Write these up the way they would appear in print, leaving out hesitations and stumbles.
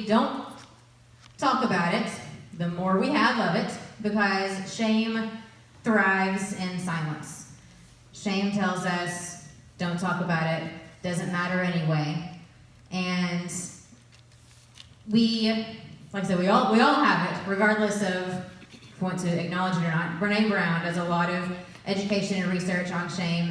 we don't talk about it, the more we have of it, because shame thrives in silence. Shame tells us, don't talk about it, doesn't matter anyway. And we, like I said, we all have it, regardless of if we want to acknowledge it or not. Brene Brown does a lot of education and research on shame,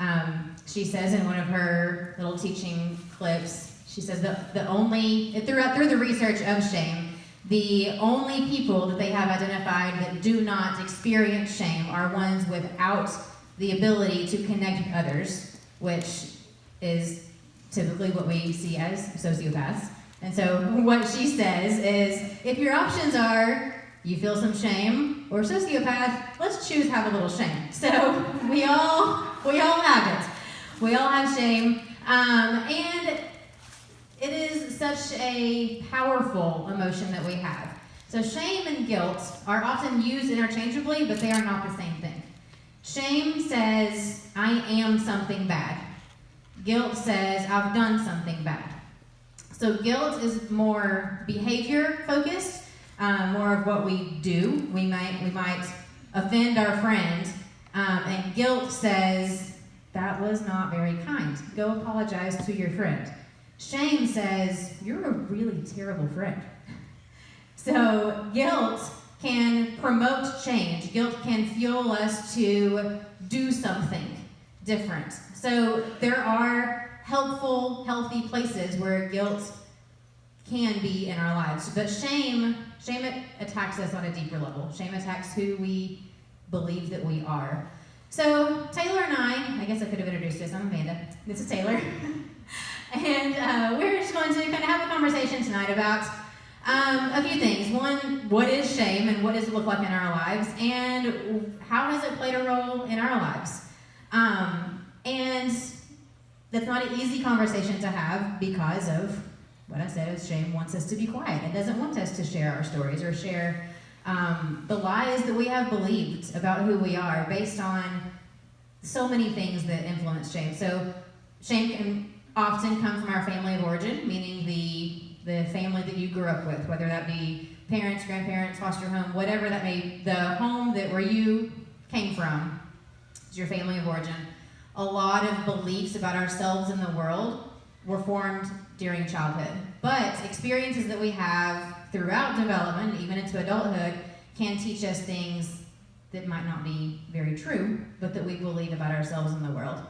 and she says in one of her little teaching clips, she says that through the research of shame, the only people that they have identified that do not experience shame are ones without the ability to connect with others, which is typically what we see as sociopaths. And so what she says is, if your options are you feel some shame or sociopath, let's choose have a little shame. So we all have it. We all have shame, and it is such a powerful emotion that we have. So shame and guilt are often used interchangeably, but they are not the same thing. Shame says, I am something bad. Guilt says, I've done something bad. So guilt is more behavior focused, more of what we do. We might offend our friend, and guilt says, that was not very kind. Go apologize to your friend. Shame says, you're a really terrible friend. So guilt can promote change. Guilt can fuel us to do something different. So there are helpful, healthy places where guilt can be in our lives. But shame attacks us on a deeper level. Shame attacks who we believe that we are. So Taylor and I guess I could have introduced this. I'm Amanda. This is Taylor. And we're just going to kind of have a conversation tonight about a few things. One, what is shame and what does it look like in our lives? And how has it played a role in our lives? And that's not an easy conversation to have because of what I said is shame wants us to be quiet. It doesn't want us to share our stories or share the lies that we have believed about who we are based on so many things that influence shame. So shame can often come from our family of origin, meaning the family that you grew up with, whether that be parents, grandparents, foster home, whatever that may, the home where you came from is your family of origin. A lot of beliefs about ourselves in the world were formed during childhood. But experiences that we have throughout development, even into adulthood, can teach us things that might not be very true, but that we believe about ourselves in the world.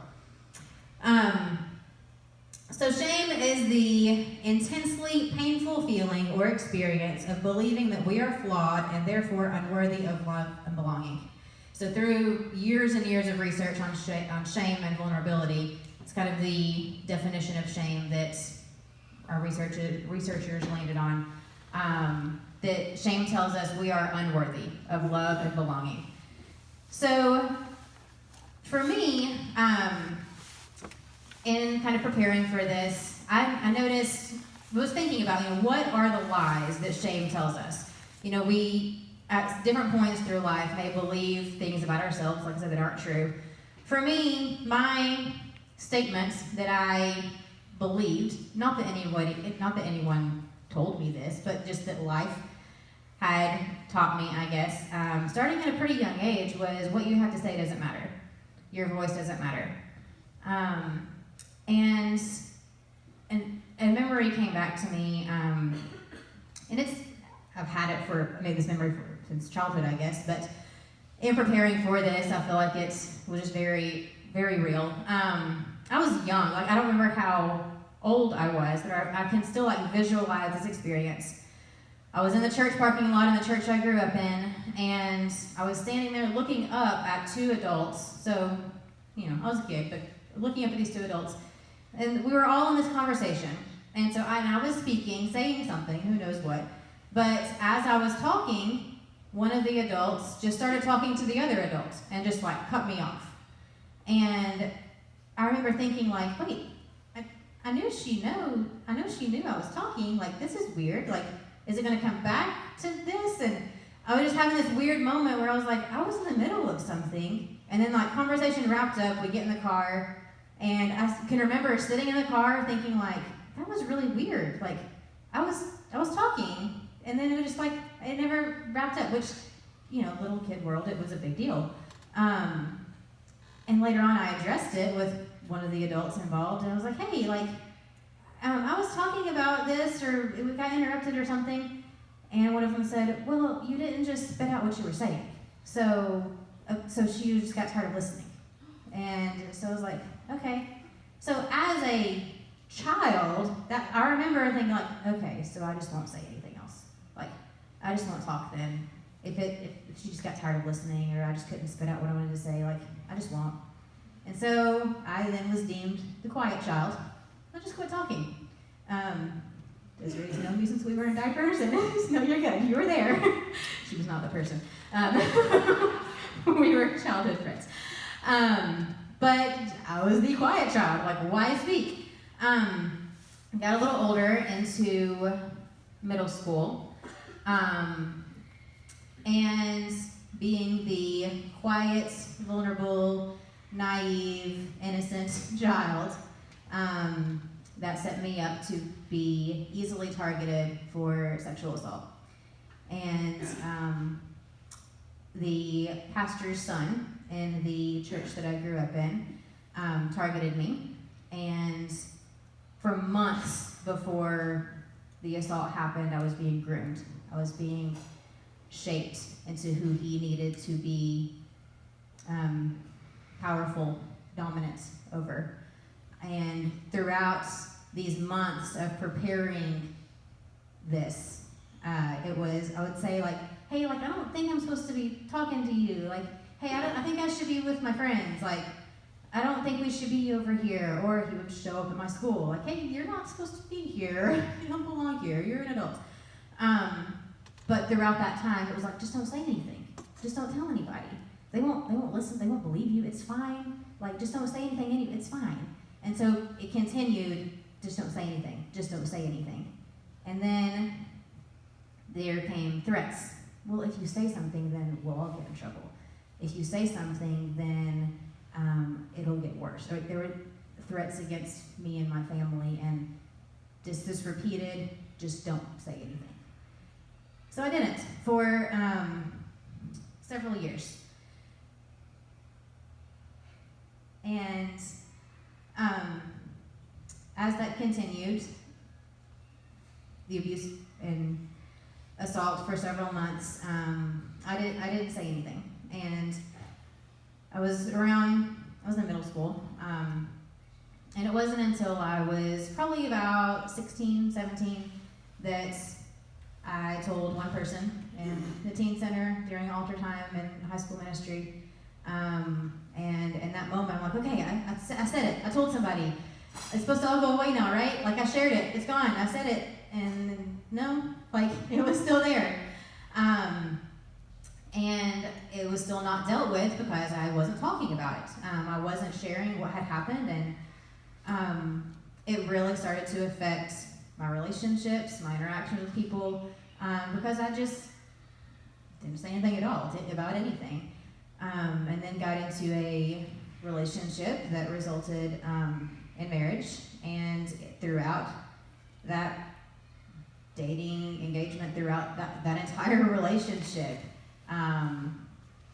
So shame is the intensely painful feeling or experience of believing that we are flawed and therefore unworthy of love and belonging. So through years and years of research on shame and vulnerability, it's kind of the definition of shame that our researchers landed on, that shame tells us we are unworthy of love and belonging. So for me, in kind of preparing for this, I noticed, was thinking about, what are the lies that shame tells us? We, at different points through life, may believe things about ourselves, like I said, that aren't true. For me, my statements that I believed, not that anyone told me this, but just that life had taught me, I guess, starting at a pretty young age, was what you have to say doesn't matter. Your voice doesn't matter. And a memory came back to me, and I've had it made this memory since childhood, I guess, but in preparing for this, I feel like it was just very, very real. I was young, I don't remember how old I was, but I can still visualize this experience. I was in the church parking lot in the church I grew up in, and I was standing there looking up at two adults. So, I was a kid, but looking up at these two adults, and we were all in this conversation. And so I was speaking, saying something, who knows what, but as I was talking, one of the adults just started talking to the other adults and just cut me off. And I remember thinking wait, I knew she knew I was talking, this is weird, is it going to come back to this? And I was just having this weird moment where I was I was in the middle of something, and then conversation wrapped up, we get in the car, and I can remember sitting in the car thinking that was really weird, I was talking, and then it was just like, it never wrapped up, which, little kid world, it was a big deal. And later on, I addressed it with one of the adults involved, and I was like, hey, I was talking about this, or we got interrupted or something, and one of them said, well, you didn't just spit out what you were saying. So she just got tired of listening. And so I was like, okay. So as a child, that I remember thinking okay, so I just won't say anything else. I just won't talk then. If she just got tired of listening, or I just couldn't spit out what I wanted to say, I just won't. And so I then was deemed the quiet child. I just quit talking. Desiree's known me since we were in diapers, and no, you're good. You were there. She was not the person. We were childhood friends. But I was the quiet child. Why speak? Got a little older into middle school, and being the quiet, vulnerable, naive, innocent child, that set me up to be easily targeted for sexual assault. And the pastor's son in the church that I grew up in targeted me. And for months before the assault happened, I was being groomed. I was being shaped into who he needed to be powerful, dominant over. And throughout these months of preparing this, it was, I would say, hey, I don't think I'm supposed to be talking to you. Hey, I think I should be with my friends. I don't think we should be over here. Or he would show up at my school. Hey, you're not supposed to be here. You don't belong here. You're an adult. But throughout that time, it was just don't say anything. Just don't tell anybody. They won't listen. They won't believe you. It's fine. Just don't say anything. It's fine. And so it continued. Just don't say anything. Just don't say anything. And then there came threats. Well, if you say something, then we'll all get in trouble. If you say something, then it'll get worse. There were threats against me and my family, and just this repeated, just don't say anything. So I didn't for several years. And as that continued, the abuse and assault for several months, I didn't say anything. And I was in middle school, and it wasn't until I was probably about 16, 17 that I told one person in the teen center during altar time and high school ministry. And in that moment, I'm okay, I said it. I told somebody. It's supposed to all go away now, right? I shared it. It's gone. I said it. And no, it was still there. And it was still not dealt with because I wasn't talking about it. I wasn't sharing what had happened, and it really started to affect my relationships, my interactions with people, because I just didn't say anything at all about anything. And then got into a relationship that resulted in marriage, and throughout that dating engagement, throughout that entire relationship,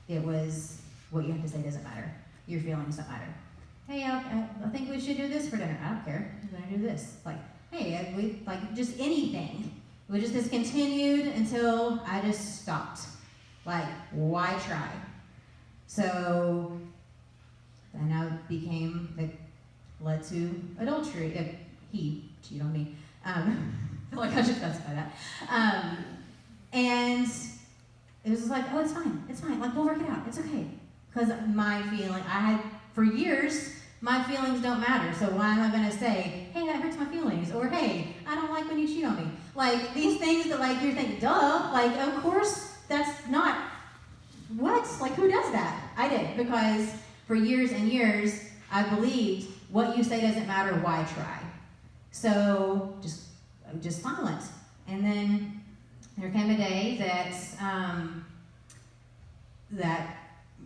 it was what you have to say doesn't matter. Your feelings don't matter. Hey, I think we should do this for dinner. I don't care. I'm going to do this. Hey, just anything. It was just continued until I just stopped. Why try? So then it led to adultery. He cheated on me. I feel like I should specify that. And it was just oh, it's fine. We'll work it out. It's okay. Because for years, my feelings don't matter. So why am I going to say, hey, that hurts my feelings? Or, hey, I don't like when you cheat on me. These things that, you're thinking, duh. Of course, that's not, what? Who does that? I did. Because for years and years, I believed what you say doesn't matter, why try? So just silent. And then there came a day that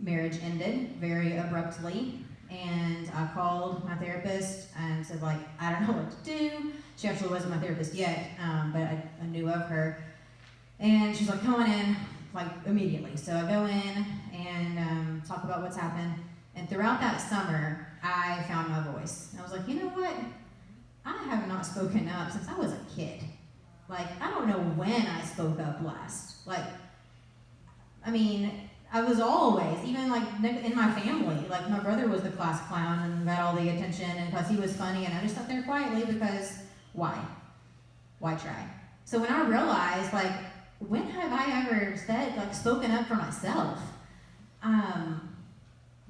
marriage ended very abruptly, and I called my therapist and said, like, I don't know what to do. She actually wasn't my therapist yet, but I knew of her. And she's like, come on in, like, immediately. So I go in and talk about what's happened. And throughout that summer, I found my voice. And I was like, you know what? I have not spoken up since I was a kid. Like, I don't know when I spoke up last. Like, I mean, I was always, even like in my family, like my brother was the class clown and got all the attention and because he was funny, and I just sat there quietly because why? Why try? So when I realized, like, when have I ever said, like, spoken up for myself?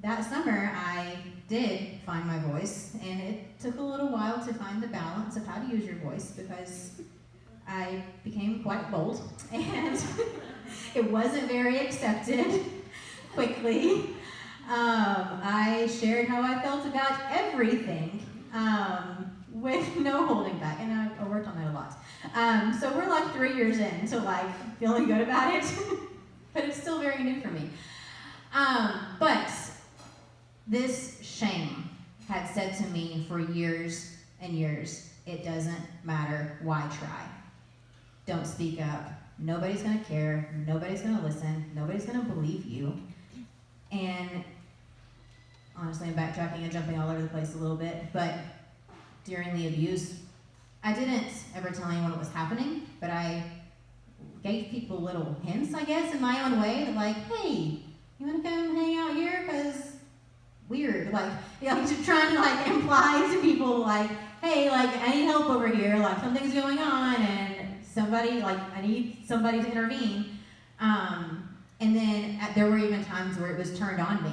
That summer I did find my voice, and it took a little while to find the balance of how to use your voice because I became quite bold and it wasn't very accepted quickly. I shared how I felt about everything with no holding back, and I worked on that a lot. So we're like 3 years in to like feeling good about it, but it's still very new for me. But this shame had said to me for years and years, it doesn't matter, why try? Don't speak up. Nobody's going to care. Nobody's going to listen. Nobody's going to believe you. And honestly, I'm backtracking and jumping all over the place a little bit, but during the abuse, I didn't ever tell anyone what was happening, but I gave people little hints, I guess, in my own way, that like, hey, you want to come hang out here? Because weird. Like, you know, just trying to like imply to people like, hey, like, I need help over here, like something's going on, and somebody, like, I need somebody to intervene. And then there were even times where it was turned on me.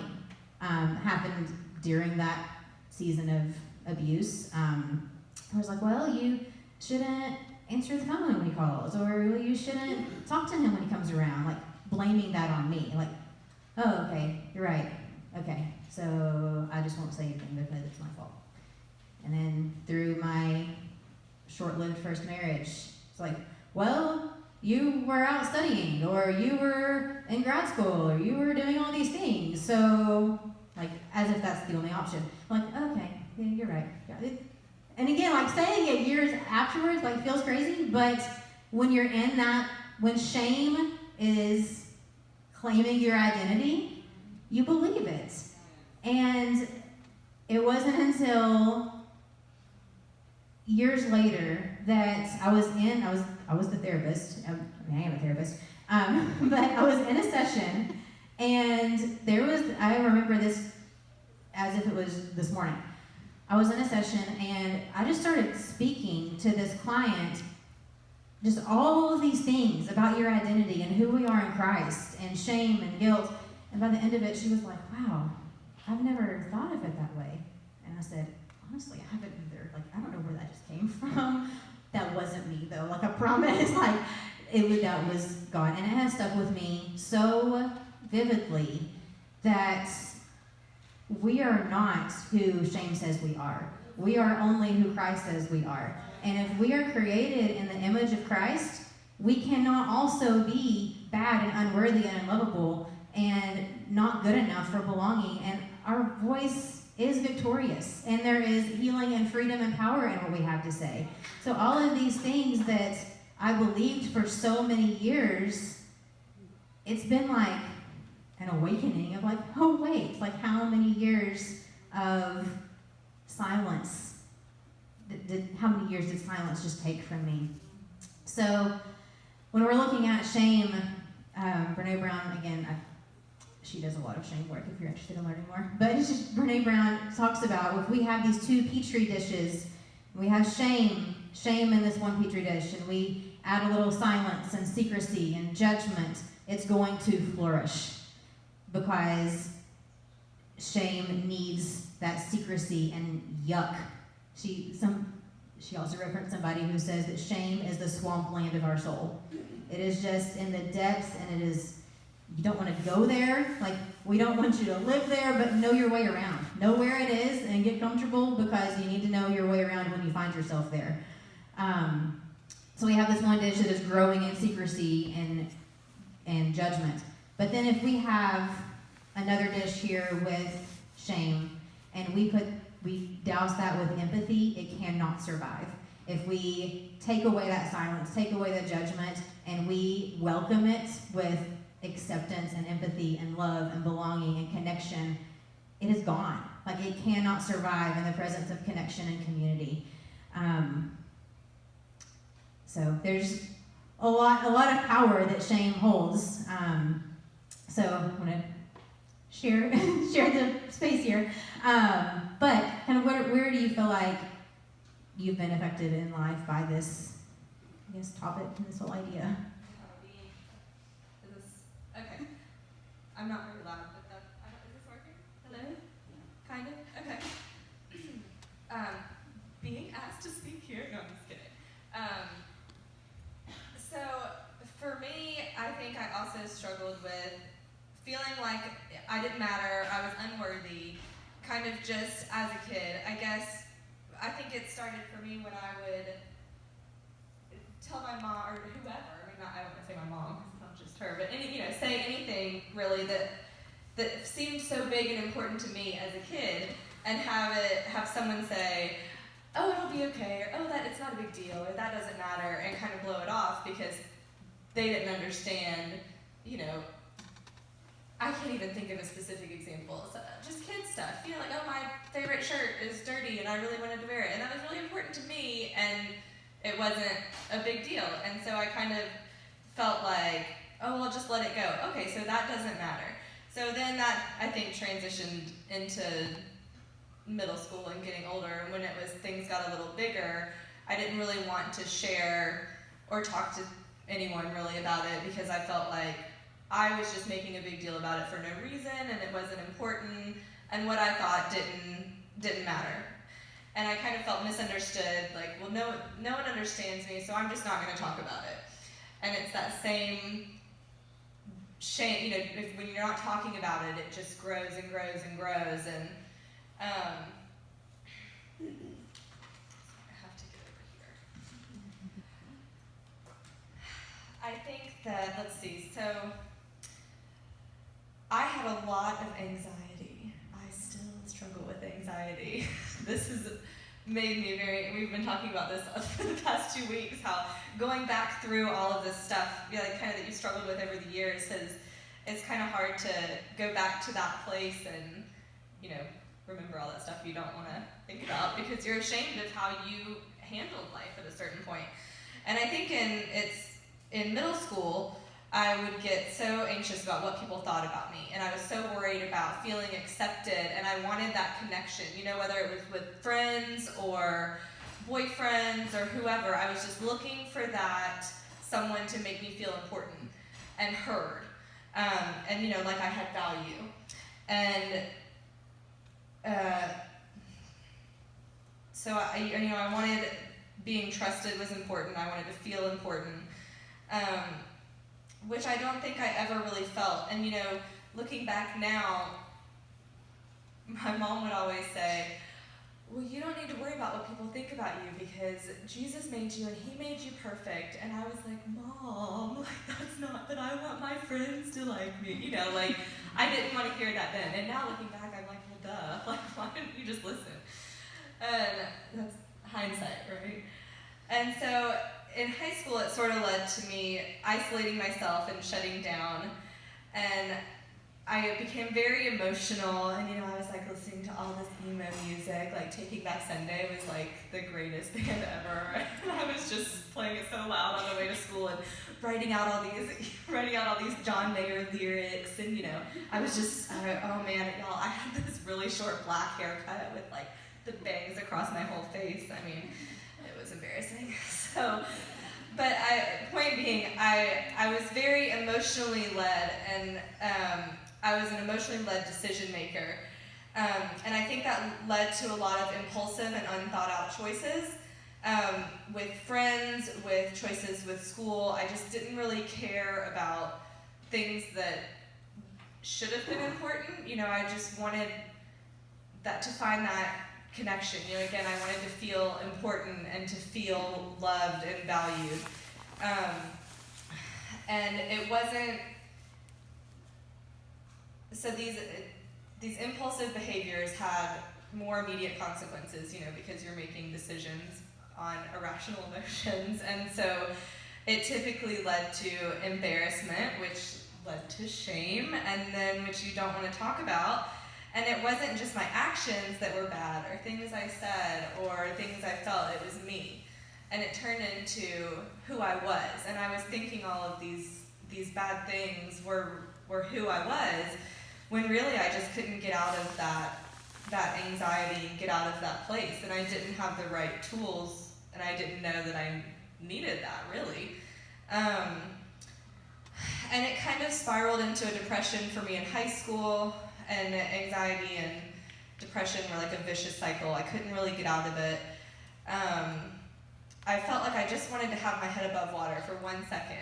Happened during that season of abuse. I was like, well, you shouldn't answer the phone when he calls, or you shouldn't talk to him when he comes around, like blaming that on me. Like, oh, okay, you're right. Okay, so I just won't say anything because it's my fault. And then through my short-lived first marriage, it's like, well, you were out studying, or you were in grad school, or you were doing all these things. So, like, as if that's the only option. I'm like, okay, yeah, you're right. Yeah. And again, like, saying it years afterwards, like, feels crazy, but when you're in that, when shame is claiming your identity, you believe it. And it wasn't until years later that I was the therapist. I am a therapist. But I was in a session, and I remember this as if it was this morning. I was in a session, and I just started speaking to this client just all of these things about your identity and who we are in Christ, and shame and guilt. And by the end of it, she was like, wow, I've never thought of it that way. And I said, honestly, I haven't either. Like, I don't know where that just came from. That wasn't me, though. Like, I promise, like, that was God. And it has stuck with me so vividly that we are not who shame says we are. We are only who Christ says we are. And if we are created in the image of Christ, we cannot also be bad and unworthy and unlovable and not good enough for belonging. And our voice is victorious, and there is healing and freedom and power in what we have to say. So all of these things that I believed for so many years, it's been like an awakening of like, oh wait, like how many years of silence, how many years did silence just take from me? So when we're looking at shame, Brene Brown, again, she does a lot of shame work if you're interested in learning more. But it's just, Brene Brown talks about if we have these two petri dishes, we have shame in this one petri dish, and we add a little silence and secrecy and judgment, it's going to flourish because shame needs that secrecy and yuck. She also referenced somebody who says that shame is the swampland of our soul. It is just in the depths, and it is, you don't want to go there. Like, we don't want you to live there, but know your way around. Know where it is and get comfortable, because you need to know your way around when you find yourself there. So we have this one dish that is growing in secrecy and judgment. But then if we have another dish here with shame, and we douse that with empathy, it cannot survive. If we take away that silence, take away the judgment, and we welcome it with acceptance and empathy and love and belonging and connection, it is gone. Like, it cannot survive in the presence of connection and community. So there's a lot of power that shame holds. So I'm going to share the space here. But kind of where do you feel like you've been affected in life by this, I guess, topic and this whole idea? Okay. I'm not very loud, but is this working? Hello? Kind of? Okay. Being asked to speak here? No, I'm just kidding. So for me, I think I also struggled with feeling like I didn't matter, I was unworthy, kind of just as a kid. I think it started for me when I would tell my mom, or whoever, I don't want to say my mom, because it's not just her, but say anything really that seemed so big and important to me as a kid, and have someone say, oh, it'll be okay, or oh, it's not a big deal, or that doesn't matter, and kind of blow it off because they didn't understand, I can't even think of a specific example. So just kid stuff, like, oh, my favorite shirt is dirty and I really wanted to wear it, and that was really important to me, and it wasn't a big deal. And so I kind of felt like, oh, well, just let it go. Okay, so that doesn't matter. So then that, I think, transitioned into middle school and getting older, and when things got a little bigger, I didn't really want to share or talk to anyone really about it because I felt like I was just making a big deal about it for no reason, and it wasn't important, and what I thought didn't matter. And I kind of felt misunderstood, like, well, no one understands me, so I'm just not going to talk about it. And it's that same shame, when you're not talking about it, it just grows and grows and grows, and I have to get over here. I think that, let's see, so I had a lot of anxiety. I still struggle with anxiety. This has made me we've been talking about this for the past 2 weeks, how going back through all of this stuff, kind of that you struggled with over the years, it's kind of hard to go back to that place and, remember all that stuff you don't want to think about because you're ashamed of how you handled life at a certain point. And I think in middle school, I would get so anxious about what people thought about me, and I was so worried about feeling accepted, and I wanted that connection, whether it was with friends or boyfriends or whoever. I was just looking for that someone to make me feel important and heard, and like I had value. And so I wanted, being trusted was important. I wanted to feel important, which I don't think I ever really felt. And looking back now, my mom would always say, well, you don't need to worry about what people think about you because Jesus made you and he made you perfect. And I was like, Mom, that's not that I want my friends to like me. I didn't want to hear that then. And now looking back, I'm like, well, duh. Why didn't you just listen? And that's hindsight, right? And so in high school, it sort of led to me isolating myself and shutting down. And I became very emotional, and I was listening to all this emo music, Taking Back Sunday was the greatest band ever, and I was just playing it so loud on the way to school and writing out all these John Mayer lyrics, and I was just, oh man, y'all, I had this really short black haircut with the bangs across my whole face. I mean, it was embarrassing. So, but point being, I was very emotionally led, and I was an emotionally led decision maker. And I think that led to a lot of impulsive and unthought out choices with friends, with choices with school. I just didn't really care about things that should have been important. I just wanted to find that connection. Again, I wanted to feel important and to feel loved and valued. And it wasn't, so these impulsive behaviors had more immediate consequences, because you're making decisions on irrational emotions. And so it typically led to embarrassment, which led to shame, and then which you don't want to talk about. And it wasn't just my actions that were bad, or things I said, or things I felt, it was me. And it turned into who I was. And I was thinking all of these bad things were who I was, when really I just couldn't get out of that anxiety, get out of that place. And I didn't have the right tools, and I didn't know that I needed that, really. And it kind of spiraled into a depression for me in high school, and anxiety and depression were like a vicious cycle. I couldn't really get out of it. I felt like I just wanted to have my head above water for 1 second.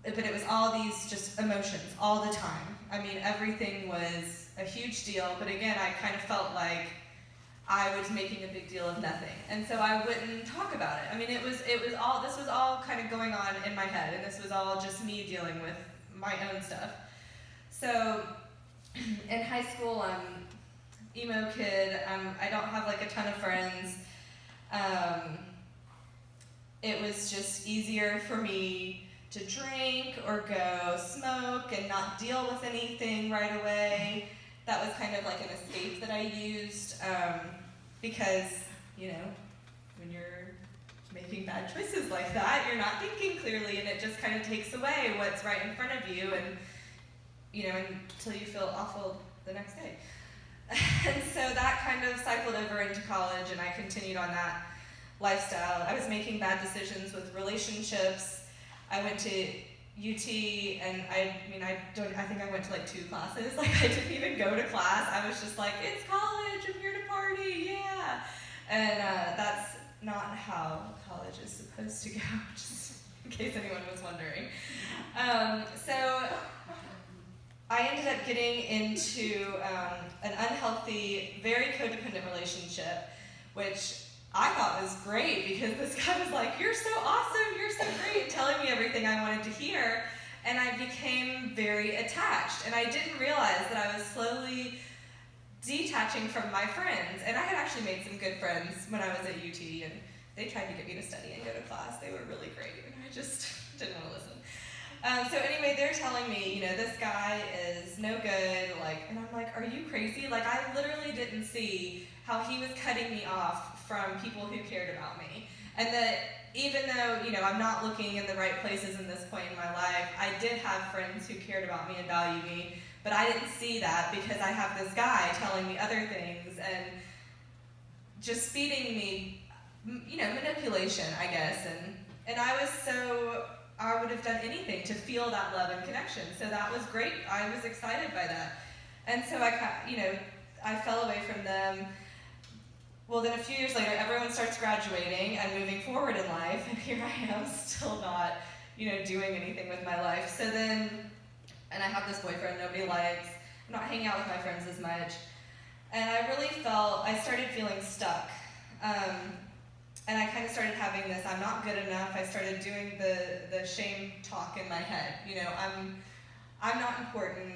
But it was all these just emotions all the time. Everything was a huge deal, but again, I kind of felt like I was making a big deal of nothing. And so I wouldn't talk about it. This was all kind of going on in my head, and this was all just me dealing with my own stuff. So in high school, emo kid, I don't have like a ton of friends. It was just easier for me to drink or go smoke and not deal with anything right away. That was kind of like an escape that I used, because, when you're making bad choices like that, you're not thinking clearly, and it just kind of takes away what's right in front of you, and, until you feel awful the next day. And so that kind of cycled over into college, and I continued on that lifestyle. I was making bad decisions with relationships. I went to UT, and I think I went to like 2 classes. Like, I didn't even go to class. I was just like, it's college, I'm here to party, yeah. And that's not how college is supposed to go, just in case anyone was wondering. So I ended up getting into an unhealthy, very codependent relationship, which I thought was great, because this guy was like, you're so awesome, you're so great, telling me everything I wanted to hear. And I became very attached. And I didn't realize that I was slowly detaching from my friends. And I had actually made some good friends when I was at UT, and they tried to get me to study and go to class. They were really great, and I just didn't want to listen. So anyway, they're telling me, this guy is no good, and I'm like, are you crazy? Like, I literally didn't see how he was cutting me off from people who cared about me. And that even though, I'm not looking in the right places in this point in my life, I did have friends who cared about me and valued me, but I didn't see that because I have this guy telling me other things and just feeding me, manipulation, I guess. And I would have done anything to feel that love and connection. So that was great. I was excited by that. And so I fell away from them. Well, then a few years later, everyone starts graduating and moving forward in life, and here I am still not, doing anything with my life. So then, and I have this boyfriend nobody likes. I'm not hanging out with my friends as much. And I started feeling stuck. And I kind of started having this, I'm not good enough. I started doing the shame talk in my head. I'm not important.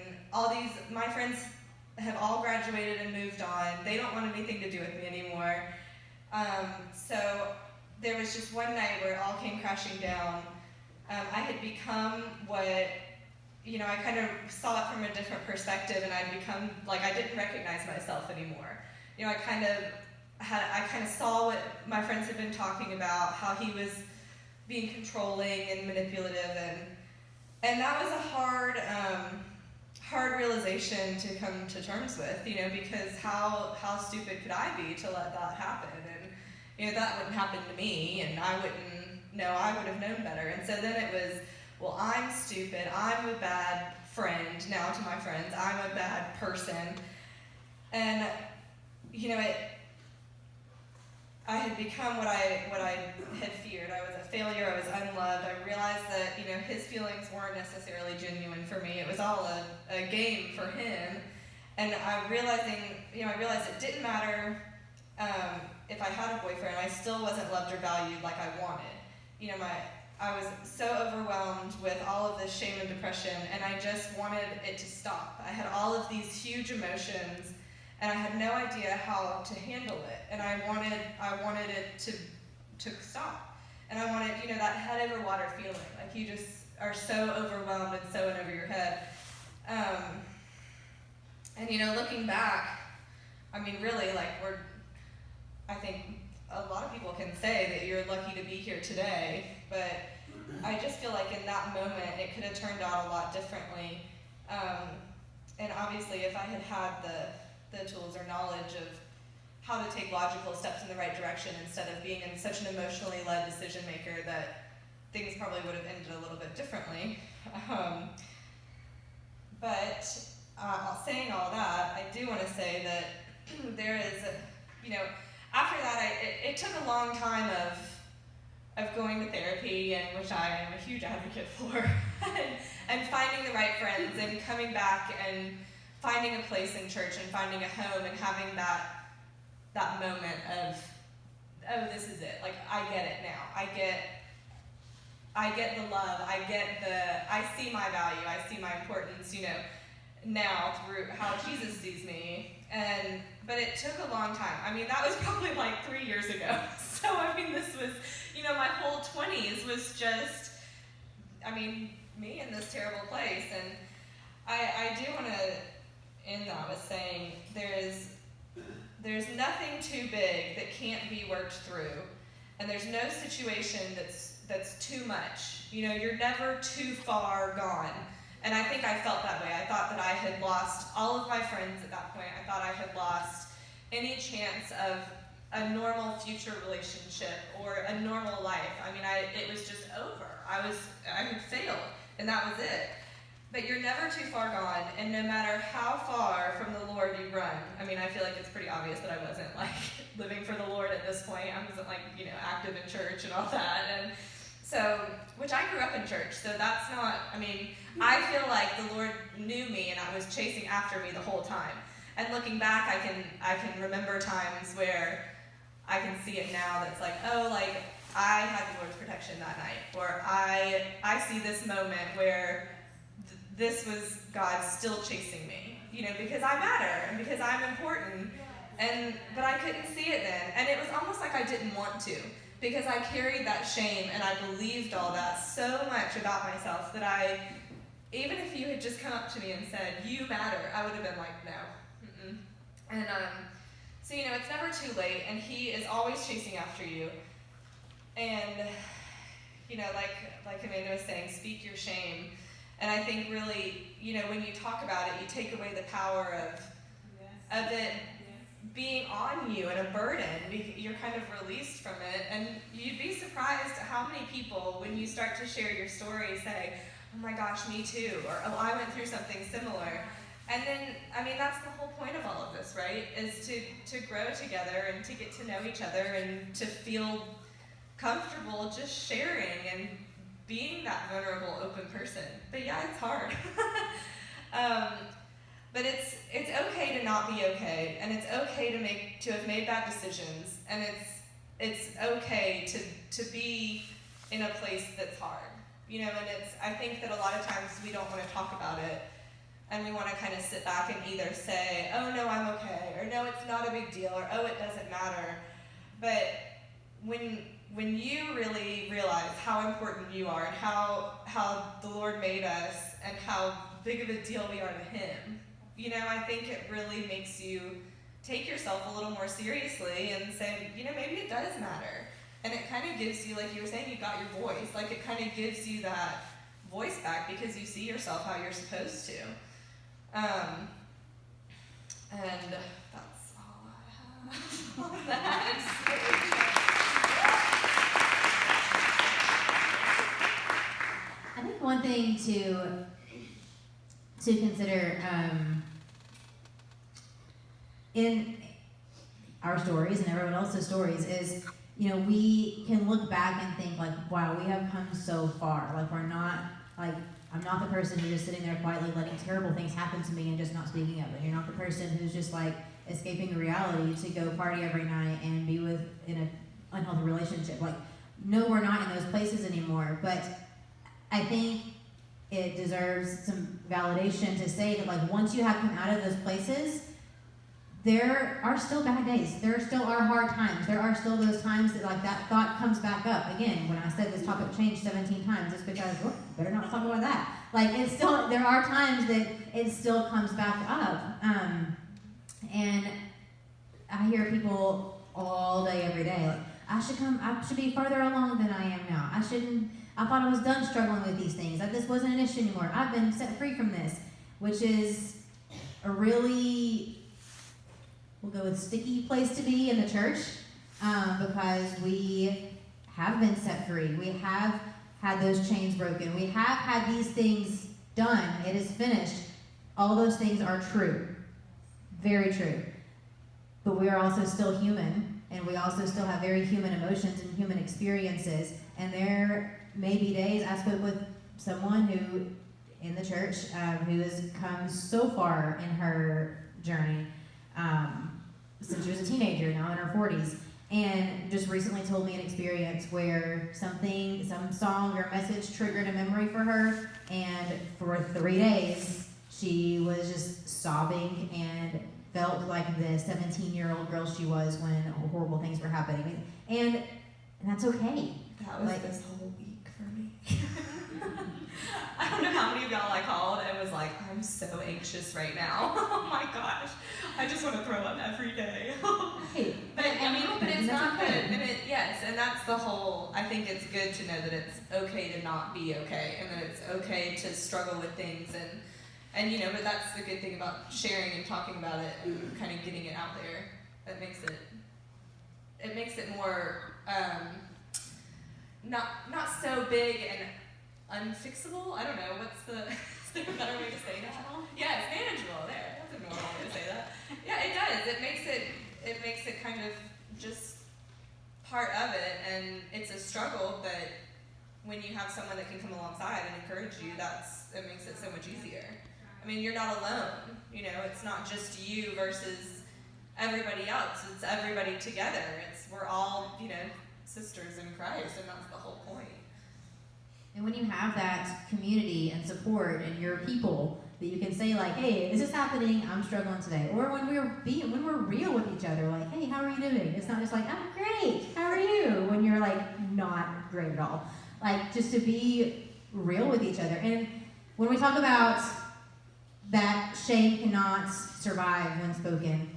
My friends have all graduated and moved on. They don't want anything to do with me anymore. So there was just one night where it all came crashing down. I had become what, I kind of saw it from a different perspective, and I'd become, I didn't recognize myself anymore. I kind of saw what my friends had been talking about, how he was being controlling and manipulative, and that was a hard realization to come to terms with, because how stupid could I be to let that happen? And that wouldn't happen to me, and I would have known better. And so then it was, well, I'm stupid, I'm a bad friend now to my friends, I'm a bad person. And I had become what I had feared. I was a failure, I was unloved. I realized that, his feelings weren't necessarily genuine for me. It was all a game for him. And I realized it didn't matter if I had a boyfriend, I still wasn't loved or valued like I wanted. I was so overwhelmed with all of this shame and depression, and I just wanted it to stop. I had all of these huge emotions, and I had no idea how to handle it, and I wanted it to stop, and I wanted, that head over water feeling, like you just are so overwhelmed and so in over your head. And looking back, I mean, really, like I think a lot of people can say that you're lucky to be here today, but I just feel like in that moment it could have turned out a lot differently. And obviously, if I had had the tools or knowledge of how to take logical steps in the right direction instead of being in such an emotionally led decision maker, that things probably would have ended a little bit differently. But saying all that, I do want to say that there is, after that, it took a long time of going to therapy, and which I am a huge advocate for, and finding the right friends, and coming back and finding a place in church and finding a home and having that moment of, oh, this is it. Like, I get it now. I get the love. I see my value. I see my importance, now through how Jesus sees me. But it took a long time. I mean, that was probably like 3 years ago. So, I mean, this was, my whole 20s was just, me in this terrible place. And I do want to end that with saying there's nothing too big that can't be worked through. And there's no situation that's too much. You're never too far gone. And I think I felt that way. I thought that I had lost all of my friends at that point. I thought I had lost any chance of a normal future relationship or a normal life. It was just over. I had failed, and that was it. But you're never too far gone, and no matter how far from the Lord you run, I feel like it's pretty obvious that I wasn't, living for the Lord at this point. I wasn't, active in church and all that. And so, which I grew up in church, so that's not, I feel like the Lord knew me and I was chasing after me the whole time. And looking back, I can remember times where I can see it now that's like, oh, I had the Lord's protection that night. Or I see this moment where this was God still chasing me, because I matter and because I'm important. But I couldn't see it then. And it was almost like I didn't want to, because I carried that shame and I believed all that so much about myself that even if you had just come up to me and said, you matter, I would have been like, no. Mm-mm. And so, it's never too late, and He is always chasing after you. And, like Amanda was saying, speak your shame. And I think really, when you talk about it, you take away the power of it being on you and a burden. You're kind of released from it. And you'd be surprised how many people, when you start to share your story, say, oh my gosh, me too, or oh, I went through something similar. And then, that's the whole point of all of this, right? Is to grow together and to get to know each other and to feel comfortable just sharing and being that vulnerable, open person. But yeah, it's hard. But it's okay to not be okay, and it's okay to have made bad decisions, and it's okay to be in a place that's hard, and I think that a lot of times we don't want to talk about it, and we want to kind of sit back and either say, oh no, I'm okay, or no, it's not a big deal, or oh, it doesn't matter. But when you really realize how important you are and how the Lord made us and how big of a deal we are to Him, I think it really makes you take yourself a little more seriously and say, maybe it does matter. And it kind of gives you, like you were saying, you got your voice. Like, it kind of gives you that voice back because you see yourself how you're supposed to. And that's all I have on that. I think one thing to consider in our stories and everyone else's stories is, we can look back and think like, wow, we have come so far. Like, we're not, like, I'm not the person who's just sitting there quietly letting terrible things happen to me and just not speaking up. And you're not the person who's just like escaping reality to go party every night and be in an unhealthy relationship. Like, no, we're not in those places anymore. But I think it deserves some validation to say that, like, once you have come out of those places, there are still bad days. There still are hard times. There are still those times that like that thought comes back up. Again, when I said this topic changed 17 times, it's because, whoop, better not talk about that. Like, it's still, there are times that it still comes back up. And I hear people all day, every day, like, I should be farther along than I am now. I thought I was done struggling with these things. That this wasn't an issue anymore. I've been set free from this, which is a really, we'll go with sticky place to be in the church, because we have been set free. We have had those chains broken. We have had these things done. It is finished. All those things are true. Very true. But we are also still human, and we also still have very human emotions and human experiences. And there may be days, I spoke with someone who, in the church, who has come so far in her journey, since she was a teenager, now in her 40s, and just recently told me an experience where some song or message triggered a memory for her, and for 3 days, she was just sobbing and felt like the 17-year-old girl she was when horrible things were happening. And that's okay. That was this whole week for me. I don't know how many of y'all I called and was like, I'm so anxious right now. Oh my gosh. I just want to throw up every day. Hey, but it's not good. And yes, and that's the whole, I think it's good to know that it's okay to not be okay, and that it's okay to struggle with things, and but that's the good thing about sharing and talking about it and kind of getting it out there. That makes it more not so big and unfixable. I don't know, is there a better way to say that? Yeah, it's manageable. There, that's a normal way to say that. Yeah, it does. It makes it kind of just part of it, and it's a struggle, but when you have someone that can come alongside and encourage you, it makes it so much easier. I mean, you're not alone. It's not just you versus everybody else. It's everybody together. We're all, sisters in Christ, and that's the whole point. And when you have that community and support and your people that you can say like, hey, this is happening, I'm struggling today. Or when we're real with each other, like, hey, how are you doing? It's not just like, I'm great, how are you? When you're like not great at all. Like, just to be real with each other. And when we talk about that shame cannot survive when spoken,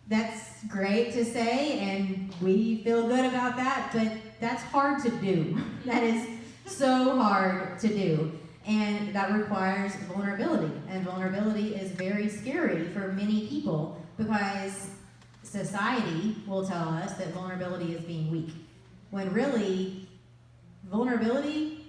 that's great to say, and we feel good about that, but that's hard to do. That is so hard to do. And that requires vulnerability. And vulnerability is very scary for many people because society will tell us that vulnerability is being weak. When really, vulnerability,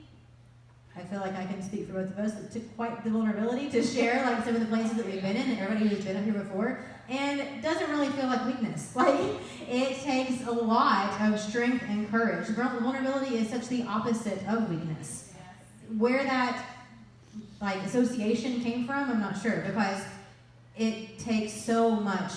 I feel like I can speak for both of us, it took quite the vulnerability to share like some of the places that we've been in and everybody who's been up here before, and it doesn't really feel like weakness. Like, it takes a lot of strength and courage. Vulnerability is such the opposite of weakness. Where that like association came from, I'm not sure, because it takes so much